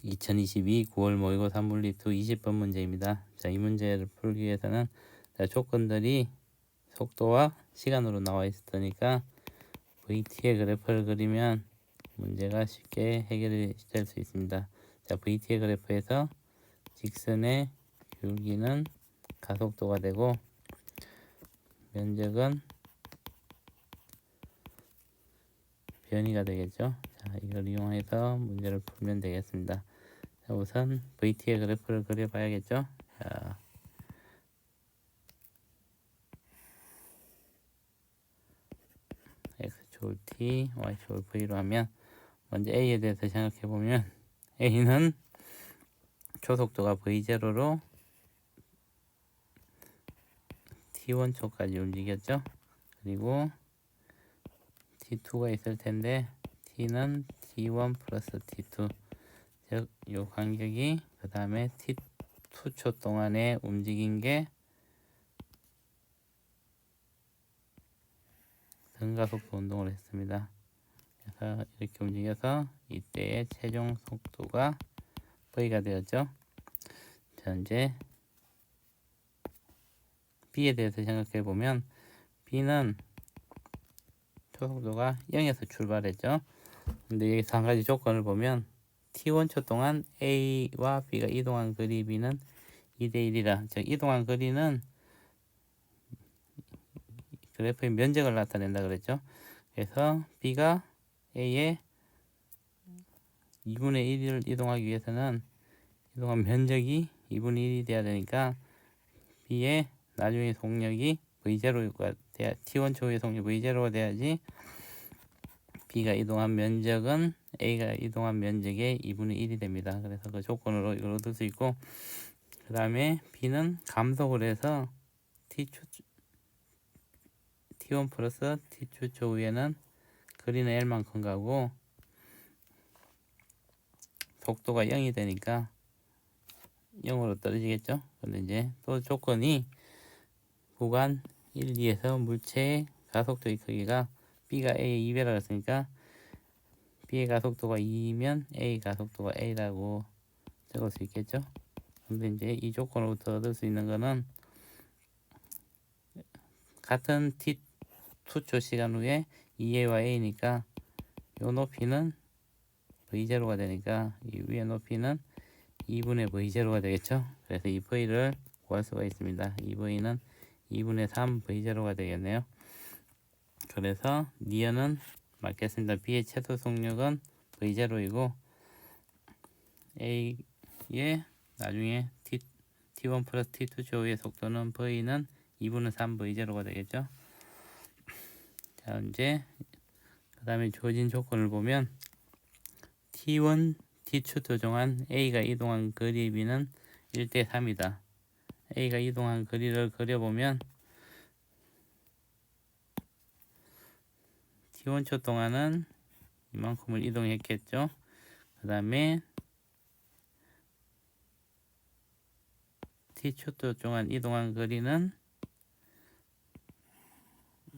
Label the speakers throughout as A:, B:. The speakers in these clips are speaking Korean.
A: 2022 9월 모의고사 물리2 20번 문제입니다. 자, 이 문제를 풀기 위해서는 자, 조건들이 속도와 시간으로 나와 있으니까 VT의 그래프를 그리면 문제가 쉽게 해결이 될 수 있습니다. 자, VT의 그래프에서 직선의 줄기는 가속도가 되고 면적은 변이가 되겠죠. 자, 이걸 이용해서 문제를 풀면 되겠습니다. 자, 우선 VT의 그래프를 그려봐야겠죠. 자, x 줄 t, y 줄 v로 하면 먼저 a에 대해서 생각해 보면 a는 초속도가 v0로 t1초까지 움직였죠. 그리고 t2가 있을 텐데 t는 t1 플러스 t2, 즉 이 간격이 그 다음에 t2초 동안에 움직인 게 등가속도 운동을 했습니다. 그래서 이렇게 움직여서 이때의 최종 속도가 v가 되었죠. 자, 이제 b에 대해서 생각해 보면 b는 초속도가 0에서 출발했죠. 근데 여기서 한 가지 조건을 보면 t1초 동안 a와 b가 이동한 거리 b는 2대1이라, 즉 이동한 거리는 그래프의 면적을 나타낸다 그랬죠. 그래서 b가 a의 2분의 1을 이동하기 위해서는 이동한 면적이 2분의 1이 돼야 되니까 b의 나중에 속력이 v0가 돼야, t1초의 속력 v0가 돼야지 b가 이동한 면적은 a가 이동한 면적의 2분의 1이 됩니다. 그래서 그 조건으로 이걸 얻을 수 있고, 그 다음에 b는 감속을 해서 t1 플러스 t초초 위에는 거리는 l만큼 가고 속도가 0이 되니까 0으로 떨어지겠죠. 근데 이제 또 조건이 구간 1, 2에서 물체의 가속도의 크기가 b가 a의 2배라고 했으니까 b의 가속도가 2면 a 가속도가 a라고 적을 수 있겠죠. 근데 이제 이 조건으로부터 얻을 수 있는 거는 같은 t2초 시간 후에 2a와 a니까 요 높이는 v0가 되니까 이 위의 높이는 2분의 v0가 되겠죠. 그래서 이 v를 구할 수가 있습니다. 이 v는 2분의 3 v0가 되겠네요. 그래서 니은은 맞겠습니다. b의 최소 속력은 v0이고 a의 나중에 t1 플러스 t2 조의 속도는 v는 2분의 3 v0가 되겠죠. 자, 이제 그 다음에 주어진 조건을 보면 t1, t2 조정한 a가 이동한 거리 b는 1대 3이다. a가 이동한 거리를 그려보면 t1초 동안은 이만큼을 이동했겠죠. 그 다음에 t초 동안 이동한 거리는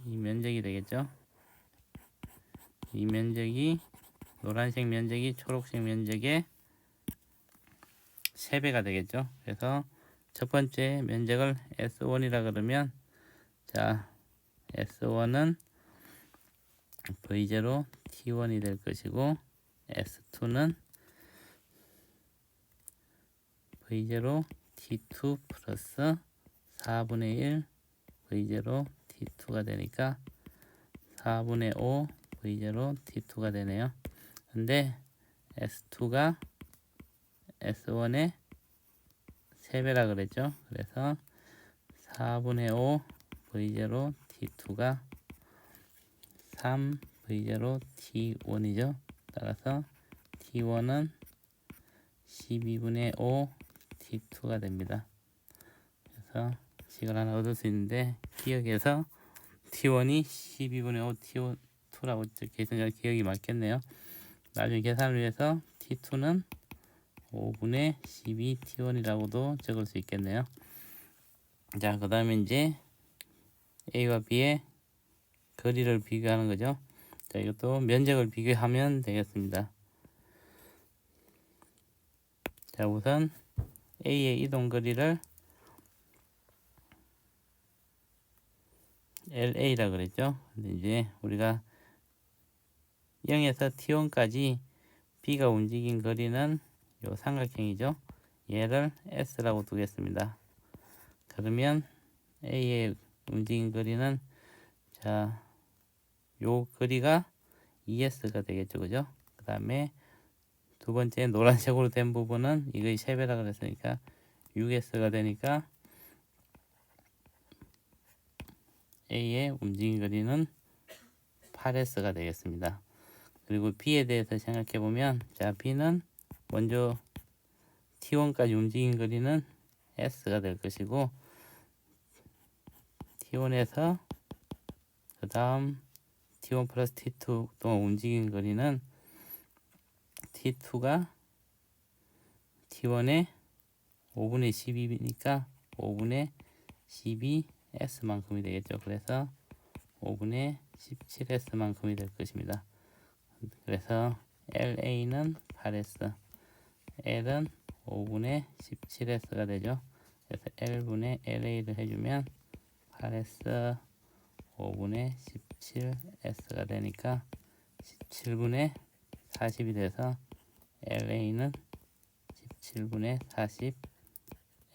A: 이 면적이 되겠죠. 이 면적이 노란색 면적이 초록색 면적의 3배가 되겠죠. 그래서 첫 번째 면적을 S1이라 그러면, 자, S1은 V0 T1이 될 것이고 S2는 V0 T2 플러스 4분의 1 V0 T2가 되니까 4분의 5 V0 T2가 되네요. 근데 S2가 S1의 3배라 그랬죠. 그래서 4분의 5 V0 T2가 3 V0 T1이죠. 따라서 T1은 12분의 5 T2가 됩니다. 그래서 식을 하나 얻을 수 있는데, 기억에서 T1이 12분의 5 T2라고 적혀 있으니까 기억이 맞겠네요. 나중에 계산을 위해서 T2는 5분의 12 T1이라고도 적을 수 있겠네요. 자, 그 다음에 이제 A와 B의 거리를 비교하는 거죠. 자, 이것도 면적을 비교하면 되겠습니다. 자, 우선 A의 이동 거리를 LA라 그랬죠. 근데 이제 우리가 0에서 T1까지 B가 움직인 거리는 요 삼각형이죠. 얘를 S라고 두겠습니다. 그러면 A의 움직인 거리는, 자, 요 거리가 ES가 되겠죠. 그죠? 그 다음에 두 번째 노란색으로 된 부분은 이거의 3배라 그랬으니까 6S가 되니까 A의 움직인 거리는 8S가 되겠습니다. 그리고 B에 대해서 생각해 보면, 자, B는 먼저 T1까지 움직인 거리는 S가 될 것이고, T1에서 그 다음 T1 플러스 T2 동안 움직인 거리는 T2가 T1의 5분의 12니까 5분의 12S만큼이 되겠죠. 그래서 5분의 17S만큼이 될 것입니다. 그래서 LA는 8S, L은 5분의 17S가 되죠. 그래서 L분의 LA를 해주면 8S 5분의 17S가 되니까 17분의 40이 돼서 LA는 17분의 40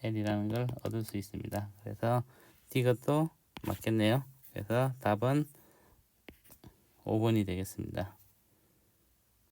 A: L이라는 걸 얻을 수 있습니다. 그래서 D가 또 맞겠네요. 그래서 답은 5번이 되겠습니다.